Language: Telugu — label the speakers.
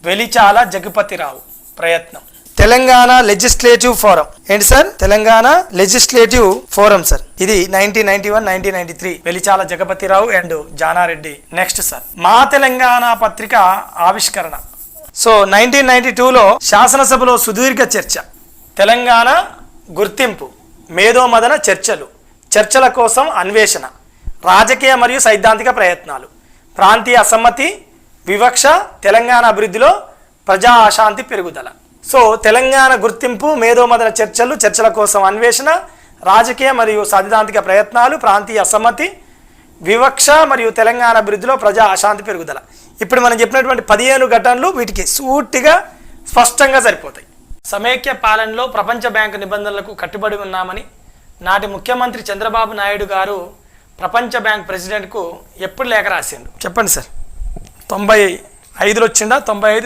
Speaker 1: వెలిచాల జగపతిరావు ప్రయత్నం.
Speaker 2: తెలంగాణ లెజిస్లేటివ్ ఫోరం ఏంటి sir? Telangana legislative forum sir. ఇది 1991, 1993
Speaker 1: Velichala Jagapathirao and Janareddy. Next sir, మా తెలంగాణ పత్రిక ఆవిష్కరణ.
Speaker 2: సో 1992లో శాసనసభలో సుదీర్ఘ చర్చ.
Speaker 1: తెలంగాణ గుర్తింపు, మేధోమదన చర్చలు, చర్చల కోసం అన్వేషణ, రాజకీయ మరియు సైద్ధాంతిక ప్రయత్నాలు, ప్రాంతీయ అసమ్మతి, వివక్ష, తెలంగాణ అభివృద్ధిలో ప్రజా అశాంతి పెరుగుదల. సో తెలంగాణ గుర్తింపు, మేధోమదన చర్చలు, చర్చల కోసం అన్వేషణ, రాజకీయ మరియు సైద్ధాంతిక ప్రయత్నాలు, ప్రాంతీయ అసమ్మతి, వివక్ష మరియు తెలంగాణ అభివృద్ధిలో ప్రజా అశాంతి పెరుగుదల. ఇప్పుడు మనం చెప్పినటువంటి 15 ఘటనలు వీటికి సూటిగా స్పష్టంగా సరిపోతాయి. సమైక్య పాలనలో ప్రపంచ బ్యాంకు నిబంధనలకు కట్టుబడి ఉన్నామని నాటి ముఖ్యమంత్రి చంద్రబాబు నాయుడు గారు ప్రపంచ బ్యాంక్ ప్రెసిడెంట్కు ఎప్పుడు లేఖ రాసిండు?
Speaker 2: చెప్పండి సార్.
Speaker 1: 95లో వచ్చిందా? 95